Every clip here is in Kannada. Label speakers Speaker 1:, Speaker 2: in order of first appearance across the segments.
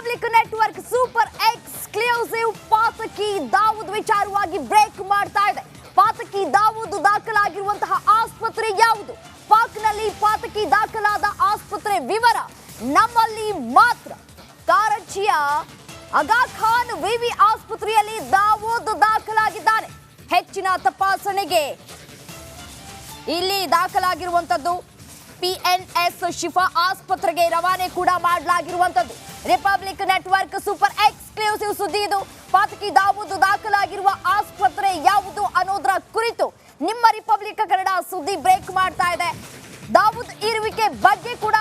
Speaker 1: ರಿಪಬ್ಲಿಕ್ ನೆಟ್ವರ್ಕ್ ಸೂಪರ್ ಎಕ್ಸ್ಕ್ಲೂಸಿವ್ ಪಾತಕಿ ದಾವೂದ್ ವಿಚಾರವಾಗಿ ಬ್ರೇಕ್ ಮಾಡ್ತಾ ಇದೆ. ಪಾತಕಿ ದಾವೂದ್ ದಾಖಲಾಗಿರುವಂತಹ ಆಸ್ಪತ್ರೆ ಯಾವುದು? ಪಾಕ್ನಲ್ಲಿ ಪಾತಕಿ ದಾಖಲಾದ ಆಸ್ಪತ್ರೆ ವಿವರ ನಮ್ಮಲ್ಲಿ ಮಾತ್ರ. ಕಾರಂಚಿಯ ಆಗಾ ಖಾನ್ ವಿವಿ ಆಸ್ಪತ್ರೆಯಲ್ಲಿ ದಾವೂದ್ ದಾಖಲಾಗಿದ್ದಾನೆ. ಹೆಚ್ಚಿನ ತಪಾಸಣೆಗೆ ಇಲ್ಲಿ ದಾಖಲಾಗಿರುವಂತದ್ದು PNS ಶಿಫಾ ಆಸ್ಪತ್ರೆಗೆ ರವಾನೆ ಕೂಡ ಮಾಡಲಾಗಿರುವಂತದ್ದು. ರಿಪಬ್ಲಿಕ್ ನೆಟ್ವರ್ಕ್ ಸೂಪರ್ ಎಕ್ಸ್ಕ್ಲೂಸಿವ್ ಸುದ್ದಿ ಇದು. ಪಾತಕಿ ದಾವೂದ್ ದಾಖಲಾಗಿರುವ ಆಸ್ಪತ್ರೆ ಯಾವುದು ಅನ್ನೋದರ ಕುರಿತು ನಿಮ್ಮ ರಿಪಬ್ಲಿಕ್ ಕನ್ನಡ ಸುದ್ದಿ ಬ್ರೇಕ್ ಮಾಡ್ತಾ ಇದೆ. ದಾವೂದ್ ಇರುವಿಕೆ ಬಗ್ಗೆ ಕೂಡ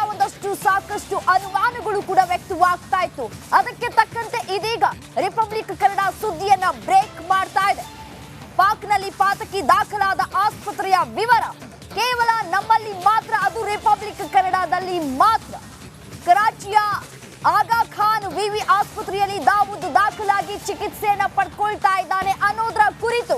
Speaker 1: ಸಾಕಷ್ಟು ಅನುಮಾನಗಳು ಕೂಡ ವ್ಯಕ್ತವಾಗ್ತಾ ಇತ್ತು. ಅದಕ್ಕೆ ತಕ್ಕಂತೆ ಇದೀಗ ರಿಪಬ್ಲಿಕ್ ಕನ್ನಡ ಸುದ್ದಿಯನ್ನ ಬ್ರೇಕ್ ಮಾಡ್ತಾ ಇದೆ. ಪಾಕ್ನಲ್ಲಿ ಪಾತಕಿ ದಾಖಲಾದ ಆಸ್ಪತ್ರೆಯ ವಿವರ ಕೇವಲ ನಮ್ಮಲ್ಲಿ ಮಾತ್ರ, ಅದು ರಿಪಬ್ಲಿಕ್ ಕನ್ನಡದಲ್ಲಿ ಮಾತ್ರ. ಕರಾಚಿಯ ಆಗಾ ಖಾನ್ ವಿವಿ ಆಸ್ಪತ್ರೆಯಲ್ಲಿ ದಾವೂದ್ ದಾಖಲಾಗಿ ಚಿಕಿತ್ಸೆಯನ್ನ ಪಡ್ಕೊಳ್ತಾ ಇದ್ದಾನೆ ಅನ್ನೋದರ ಕುರಿತು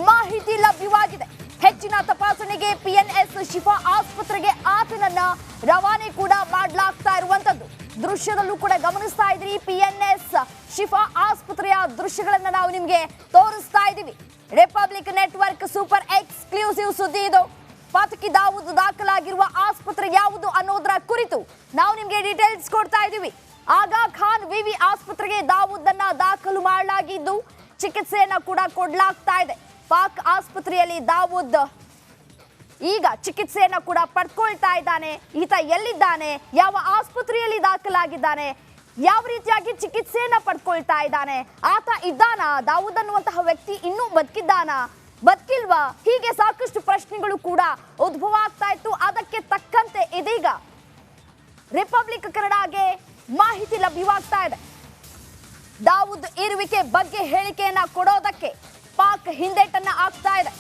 Speaker 1: ಮಾಹಿತಿ ಲಭ್ಯವಾಗಿದೆ. ಹೆಚ್ಚಿನ ತಪಾಸಣೆಗೆ PNS ಶಿಫಾ ಆಸ್ಪತ್ರೆಗೆ ಆತನನ್ನ ರವಾನೆ ಕೂಡ ಮಾಡಲಾಗ್ತಾ ಇರುವಂತದ್ದು. ದೃಶ್ಯದಲ್ಲೂ ಕೂಡ ಗಮನಿಸ್ತಾ ಇದ್ರಿ, PNS ಶಿಫಾ ಆಸ್ಪತ್ರೆಯ ದೃಶ್ಯಗಳನ್ನ ನಾವು ನಿಮ್ಗೆ ತೋರಿಸ್ತಾ ಇದ್ದೀವಿ. ರಿಪಬ್ಲಿಕ್ ನೆಟ್ವರ್ಕ್ ಸೂಪರ್ ಎಕ್ಸ್ಕ್ಲೂಸಿವ್ ಸುದ್ದಿ ಇದು. ಪಾತಕಿ ದಾವೂದ್ ದಾಖಲಾಗಿರುವ ಆಸ್ಪತ್ರೆ ಯಾವುದು ಅನ್ನೋದರ ಕುರಿತು ನಾವು ನಿಮ್ಗೆ ಡೀಟೇಲ್ಸ್ ಕೊಡ್ತಾ ಇದ್ದೀವಿ. ಆಗಾ ಖಾನ್ ವಿವಿ ಆಸ್ಪತ್ರೆಗೆ ದಾವೂದ್ ಅನ್ನ ದಾಖಲು ಮಾಡಲಾಗಿದ್ದು ಚಿಕಿತ್ಸೆಯನ್ನ ಕೂಡ ಕೊಡಲಾಗ್ತಾ ಇದೆ. ಪಾಕ್ ಆಸ್ಪತ್ರೆಯಲ್ಲಿ ದಾವೂದ್ ಈಗ ಚಿಕಿತ್ಸೆಯನ್ನ ಕೂಡ ಪಡ್ಕೊಳ್ತಾ ಇದ್ದಾನೆ. ಈತ ಎಲ್ಲಿದ್ದಾನೆ, ಯಾವ ಆಸ್ಪತ್ರೆಯಲ್ಲಿ ದಾಖಲಾಗಿದ್ದಾನೆ, ಯಾವ ರೀತಿಯಾಗಿ ಚಿಕಿತ್ಸೆಯನ್ನ ಪಡ್ಕೊಳ್ತಾ ಇದ್ದಾನೆ, ಆತ ಇದ್ದಾನಾ, ದಾವೂದ್ ಅನ್ನುವಂತಹ ವ್ಯಕ್ತಿ ಇನ್ನೂ ಬದುಕಿದ್ದಾನಾ, ಬದುಕಿಲ್ವಾ, ಹೀಗೆ ಸಾಕಷ್ಟು ಪ್ರಶ್ನೆಗಳು ಕೂಡ ಉದ್ಭವ ಆಗ್ತಾ ಇತ್ತು. ಅದಕ್ಕೆ ತಕ್ಕಂತೆ ಇದೀಗ ರಿಪಬ್ಲಿಕ್ ಕನ್ನಡಗೆ ಮಾಹಿತಿ ಲಭ್ಯವಾಗ್ತಾ ಇದೆ. ದಾವೂದ್ ಇರುವಿಕೆ ಬಗ್ಗೆ ಹೇಳಿಕೆಯನ್ನ ಕೊಡೋದಕ್ಕೆ ಪಾಕ್ ಹಿಂದೇಟನ್ನ ಆಗ್ತಾ ಇದೆ.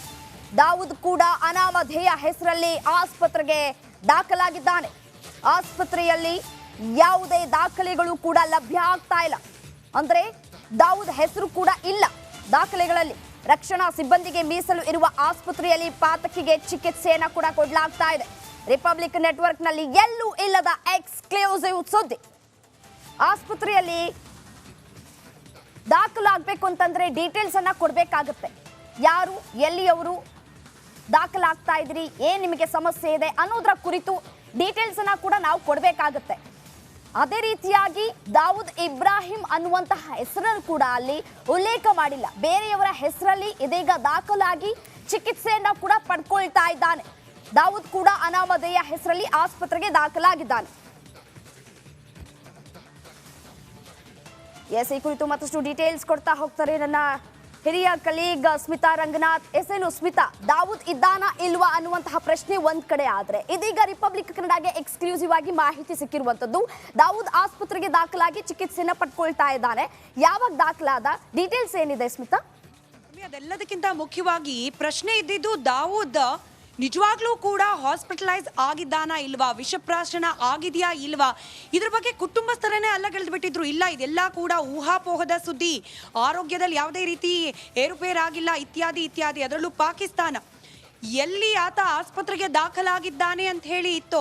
Speaker 1: ದಾವೂದ್ ಕೂಡ ಅನಾಮಧೇಯ ಹೆಸರಲ್ಲಿ ಆಸ್ಪತ್ರೆಗೆ ದಾಖಲಾಗಿದ್ದಾನೆ. ಆಸ್ಪತ್ರೆಯಲ್ಲಿ ಯಾವುದೇ ದಾಖಲೆಗಳು ಕೂಡ ಲಭ್ಯ ಆಗ್ತಾ ಇಲ್ಲ. ಅಂದ್ರೆ ದಾವೂದ್ ಹೆಸರು ಕೂಡ ಇಲ್ಲ ದಾಖಲೆಗಳಲ್ಲಿ. ರಕ್ಷಣಾ ಸಿಬ್ಬಂದಿಗೆ ಮೀಸಲು ಇರುವ ಆಸ್ಪತ್ರೆಯಲ್ಲಿ ಪಾತಕಿಗೆ ಚಿಕಿತ್ಸೆಯನ್ನ ಕೂಡ ಕೊಡಲಾಗ್ತಾ ಇದೆ. ರಿಪಬ್ಲಿಕ್ ನೆಟ್ವರ್ಕ್ ನಲ್ಲಿ ಎಲ್ಲೂ ಇಲ್ಲದ ಎಕ್ಸ್ಕ್ಲೂಸಿವ್ ಸುದ್ದಿ. ಆಸ್ಪತ್ರೆಯಲ್ಲಿ ದಾಖಲಾಗಬೇಕು ಅಂತಂದ್ರೆ ಡೀಟೇಲ್ಸ್ ಅನ್ನ ಕೊಡಬೇಕಾಗುತ್ತೆ. ಯಾರು, ಎಲ್ಲಿಯವರು ದಾಖಲಾಗ್ತಾ ಇದ್ರಿ, ಏನ್ ನಿಮಗೆ ಸಮಸ್ಯೆ ಇದೆ ಅನ್ನೋದ್ರ ಕುರಿತು ಡೀಟೇಲ್ಸ್ ಅನ್ನ ಕೂಡ ನಾವು ಕೊಡಬೇಕಾಗುತ್ತೆ. ಅದೇ ರೀತಿಯಾಗಿ ದಾವೂದ್ ಇಬ್ರಾಹಿಂ ಅನ್ನುವಂತಹ ಹೆಸರನ್ನು ಕೂಡ ಅಲ್ಲಿ ಉಲ್ಲೇಖ ಮಾಡಿಲ್ಲ. ಬೇರೆಯವರ ಹೆಸರಲ್ಲಿ ಇದೀಗ ದಾಖಲಾಗಿ ಚಿಕಿತ್ಸೆಯನ್ನ ಕೂಡ ಪಡ್ಕೊಳ್ತಾ ಇದ್ದಾನೆ. ದಾವೂದ್ ಕೂಡ ಅನಾಮಧೇಯ ಹೆಸರಲ್ಲಿ ಆಸ್ಪತ್ರೆಗೆ ದಾಖಲಾಗಿದ್ದಾನೆ. ಎಸ್, ಈ ಕುರಿತು ಮತ್ತಷ್ಟು ಡೀಟೇಲ್ಸ್ ಕೊಡ್ತಾ ಹೋಗ್ತಾರೆ ನನ್ನ ಹಿರಿಯ ಕಲೀಗ್ ಸ್ಮಿತಾ ರಂಗನಾಥ್. ಏನು ಸ್ಮಿತಾ, ದಾವೂದ್ ಇದ್ದಾನಾ ಇಲ್ವಾ ಅನ್ನುವಂತಹ ಪ್ರಶ್ನೆ ಒಂದ್ ಕಡೆ ಆದ್ರೆ ಇದೀಗ ರಿಪಬ್ಲಿಕ್ ಕನ್ನಡಗೆ ಎಕ್ಸ್ಕ್ಲೂಸಿವ್ ಆಗಿ ಮಾಹಿತಿ ಸಿಕ್ಕಿರುವಂತದ್ದು. ದಾವೂದ್ ಆಸ್ಪತ್ರೆಗೆ ದಾಖಲಾಗಿ ಚಿಕಿತ್ಸೆಯನ್ನ ಪಡ್ಕೊಳ್ತಾ ಇದ್ದಾನೆ. ಯಾವಾಗ ದಾಖಲಾದ, ಡೀಟೇಲ್ಸ್ ಏನಿದೆ ಸ್ಮಿತಾ?
Speaker 2: ಅದೆಲ್ಲದಕ್ಕಿಂತ ಮುಖ್ಯವಾಗಿ ಪ್ರಶ್ನೆ ಇದ್ದಿದ್ದು ದಾವೂದ್ ನಿಜವಾಗ್ಲೂ ಕೂಡ ಹಾಸ್ಪಿಟಲೈಸ್ ಆಗಿದ್ದಾನಾ ಇಲ್ವಾ, ವಿಷಪ್ರಾಶನ ಆಗಿದೆಯಾ ಇಲ್ವಾ, ಇದ್ರ ಬಗ್ಗೆ ಕುಟುಂಬಸ್ಥರನ್ನೇ ಅಲ್ಲಗೆಳೆದ್ಬಿಟ್ಟಿದ್ರು. ಇಲ್ಲ, ಇದೆಲ್ಲ ಕೂಡ ಊಹಾಪೋಹದ ಸುದ್ದಿ, ಆರೋಗ್ಯದಲ್ಲಿ ಯಾವುದೇ ರೀತಿ ಏರುಪೇರಾಗಿಲ್ಲ ಇತ್ಯಾದಿ ಇತ್ಯಾದಿ. ಅದರಲ್ಲೂ ಪಾಕಿಸ್ತಾನ ಎಲ್ಲಿ ಆತ ಆಸ್ಪತ್ರೆಗೆ ದಾಖಲಾಗಿದ್ದಾನೆ ಅಂತ ಹೇಳಿ ಇತ್ತೋ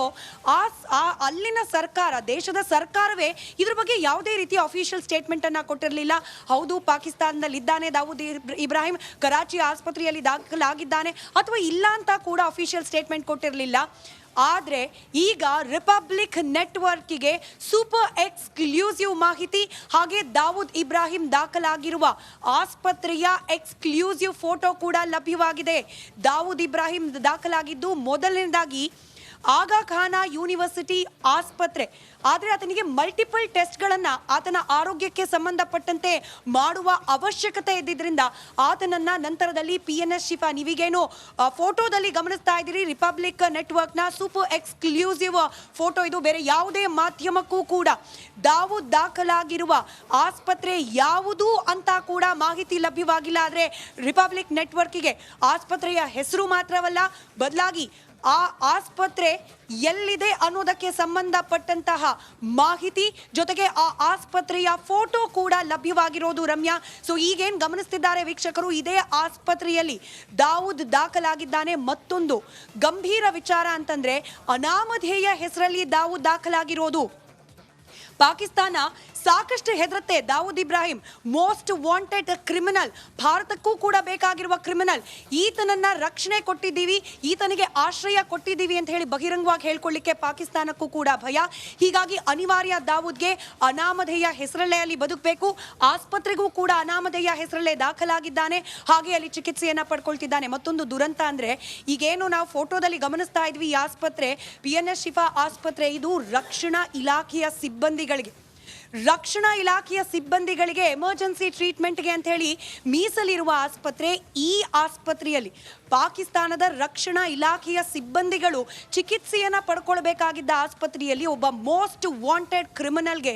Speaker 2: ಅಲ್ಲಿನ ಸರ್ಕಾರ, ದೇಶದ ಸರ್ಕಾರವೇ ಇದ್ರ ಬಗ್ಗೆ ಯಾವುದೇ ರೀತಿಯ ಅಫಿಷಿಯಲ್ ಸ್ಟೇಟ್ಮೆಂಟ್ ಅನ್ನ ಕೊಟ್ಟಿರಲಿಲ್ಲ. ಹೌದು, ಪಾಕಿಸ್ತಾನದಲ್ಲಿ ಇದ್ದಾನೆ ದಾವೂದ್ ಇಬ್ರಾಹಿಂ, ಕರಾಚಿ ಆಸ್ಪತ್ರೆಯಲ್ಲಿ ದಾಖಲಾಗಿದ್ದಾನೆ ಅಥವಾ ಇಲ್ಲ ಅಂತ ಕೂಡ ಅಫಿಷಿಯಲ್ ಸ್ಟೇಟ್ಮೆಂಟ್ ಕೊಟ್ಟಿರಲಿಲ್ಲ. ಆದರೆ ಈಗ ರಿಪಬ್ಲಿಕ್ ನೆಟ್ವರ್ಕಿಗೆ ಸೂಪರ್ ಎಕ್ಸ್ಕ್ಲೂಸಿವ್ ಮಾಹಿತಿ, ಹಾಗೆ ದಾವೂದ್ ಇಬ್ರಾಹಿಂ ದಾಖಲಾಗಿರುವ ಆಸ್ಪತ್ರೆಯ ಎಕ್ಸ್ಕ್ಲೂಸಿವ್ ಫೋಟೋ ಕೂಡ ಲಭ್ಯವಾಗಿದೆ. ದಾವೂದ್ ಇಬ್ರಾಹಿಂ ದಾಖಲಾಗಿದ್ದು ಮೊದಲನೇದಾಗಿ ಆಗಾ ಖಾನ ಯೂನಿವರ್ಸಿಟಿ ಆಸ್ಪತ್ರೆ. ಆದರೆ ಆತನಿಗೆ ಮಲ್ಟಿಪಲ್ ಟೆಸ್ಟ್ಗಳನ್ನು ಆತನ ಆರೋಗ್ಯಕ್ಕೆ ಸಂಬಂಧಪಟ್ಟಂತೆ ಮಾಡುವ ಅವಶ್ಯಕತೆ ಇದ್ದಿದ್ದರಿಂದ ಆತನನ್ನ ನಂತರದಲ್ಲಿ PNS ಶಿಫಾ, ನೀವಿಗೇನು ಫೋಟೋದಲ್ಲಿ ಗಮನಿಸ್ತಾ ಇದ್ದೀರಿ, ರಿಪಬ್ಲಿಕ್ ನೆಟ್ವರ್ಕ್ನ ಸೂಪರ್ ಎಕ್ಸ್ಕ್ಲೂಸಿವ್ ಫೋಟೋ ಇದು. ಬೇರೆ ಯಾವುದೇ ಮಾಧ್ಯಮಕ್ಕೂ ಕೂಡ ದಾವೂದ್ ದಾಖಲಾಗಿರುವ ಆಸ್ಪತ್ರೆ ಯಾವುದು ಅಂತ ಕೂಡ ಮಾಹಿತಿ ಲಭ್ಯವಾಗಿಲ್ಲ. ಆದರೆ ರಿಪಬ್ಲಿಕ್ ನೆಟ್ವರ್ಕಿಗೆ ಆಸ್ಪತ್ರೆಯ ಹೆಸರು ಮಾತ್ರವಲ್ಲ, ಬದಲಾಗಿ ಆ ಆಸ್ಪತ್ರೆ ಎಲ್ಲಿದೆ ಅನ್ನೋದಕ್ಕೆ ಸಂಬಂಧಪಟ್ಟಂತಹ ಮಾಹಿತಿ ಜೊತೆಗೆ ಆ ಆಸ್ಪತ್ರೆಯ ಫೋಟೋ ಕೂಡ ಲಭ್ಯವಾಗಿರೋದು ರಮ್ಯಾ. ಸೊ ಈಗೇನು ಗಮನಿಸ್ತಿದ್ದಾರೆ ವೀಕ್ಷಕರು, ಇದೇ ಆಸ್ಪತ್ರೆಯಲ್ಲಿ ದಾವೂದ್ ದಾಖಲಾಗಿದ್ದಾನೆ. ಮತ್ತೊಂದು ಗಂಭೀರ ವಿಚಾರ ಅಂತಂದ್ರೆ ಅನಾಮಧೇಯ ಹೆಸರಲ್ಲಿ ದಾವೂದ್ ದಾಖಲಾಗಿರೋದು. ಪಾಕಿಸ್ತಾನ ಸಾಕಷ್ಟು ಹೆದರುತ್ತೆ. Dawood Ibrahim most wanted criminal, ಭಾರತಕ್ಕೂ ಕೂಡ ಬೇಕಾಗಿರುವ ಕ್ರಿಮಿನಲ್, ಈತನನ್ನ ರಕ್ಷಣೆ ಕೊಟ್ಟಿದ್ದೀವಿ, ಈತನಿಗೆ ಆಶ್ರಯ ಕೊಟ್ಟಿದ್ದೀವಿ ಅಂತ ಹೇಳಿ ಬಹಿರಂಗವಾಗಿ ಹೇಳ್ಕೊಳ್ಳಿಕ್ಕೆ ಪಾಕಿಸ್ತಾನಕ್ಕೂ ಕೂಡ ಭಯ. ಹೀಗಾಗಿ ಅನಿವಾರ್ಯ ದಾವೂದ್ಗೆ ಅನಾಮಧೇಯ ಹೆಸರಲ್ಲೇ ಅಲ್ಲಿ ಬದುಕಬೇಕು. ಆಸ್ಪತ್ರೆಗೂ ಕೂಡ ಅನಾಮಧೇಯ ಹೆಸರಲ್ಲೇ ದಾಖಲಾಗಿದ್ದಾನೆ, ಹಾಗೆ ಅಲ್ಲಿ ಚಿಕಿತ್ಸೆಯನ್ನ ಪಡ್ಕೊಳ್ತಿದ್ದಾನೆ. ಮತ್ತೊಂದು ದುರಂತ ಅಂದ್ರೆ, ಈಗೇನು ನಾವು ಫೋಟೋದಲ್ಲಿ ಗಮನಿಸ್ತಾ ಇದ್ವಿ, ಈ ಆಸ್ಪತ್ರೆ PNS ಶಿಫಾ ಆಸ್ಪತ್ರೆ, ಇದು ರಕ್ಷಣಾ ಇಲಾಖೆಯ ಸಿಬ್ಬಂದಿಗಳಿಗೆ ಎಮರ್ಜೆನ್ಸಿ ಟ್ರೀಟ್ಮೆಂಟ್ಗೆ ಅಂತ ಹೇಳಿ ಮೀಸಲಿರುವ ಆಸ್ಪತ್ರೆ. ಈ ಆಸ್ಪತ್ರೆಯಲ್ಲಿ ಪಾಕಿಸ್ತಾನದ ರಕ್ಷಣಾ ಇಲಾಖೆಯ ಸಿಬ್ಬಂದಿಗಳು ಚಿಕಿತ್ಸೆಯನ್ನ ಪಡ್ಕೊಳ್ಬೇಕಾಗಿದ್ದ ಆಸ್ಪತ್ರೆಯಲ್ಲಿ ಒಬ್ಬ ಮೋಸ್ಟ್ ವಾಂಟೆಡ್ ಕ್ರಿಮಿನಲ್ಗೆ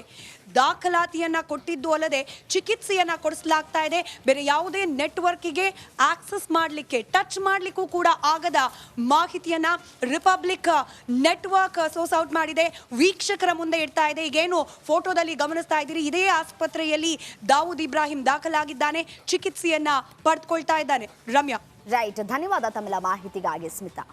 Speaker 2: ದಾಖಲಾತಿಯನ್ನ ಕೊಟ್ಟಿದ್ದು ಅಲ್ಲದೆ ಚಿಕಿತ್ಸೆಯನ್ನ ಕೊಡಿಸಲಾಗ್ತಾ ಇದೆ. ಬೇರೆ ಯಾವುದೇ ನೆಟ್ವರ್ಕಿಗೆ ಆಕ್ಸೆಸ್ ಮಾಡಲಿಕ್ಕೆ, ಟಚ್ ಮಾಡಲಿಕ್ಕೂ ಕೂಡ ಆಗದ ಮಾಹಿತಿಯನ್ನ ರಿಪಬ್ಲಿಕ್ ನೆಟ್ವರ್ಕ್ ಸೋರ್ಸ್ ಔಟ್ ಮಾಡಿದೆ, ವೀಕ್ಷಕರ ಮುಂದೆ ಇಡ್ತಾ ಇದೆ. ಈಗೇನು ಫೋಟೋದಲ್ಲಿ ಗಮನಿಸ್ತಾ ಇದ್ದೀರಿ, ಇದೇ ಆಸ್ಪತ್ರೆಯಲ್ಲಿ ದಾವೂದ್ ಇಬ್ರಾಹಿಂ ದಾಖಲಾಗಿದ್ದಾನೆ, ಚಿಕಿತ್ಸೆಯನ್ನ ಪಡೆದುಕೊಳ್ತಾ ಇದ್ದಾನೆ. ರಮ್ಯಾ,
Speaker 1: ರೈಟ್, ಧನ್ಯವಾದ ತಮ್ಮೆಲ್ಲ ಮಾಹಿತಿಗಾಗಿ ಸ್ಮಿತಾ.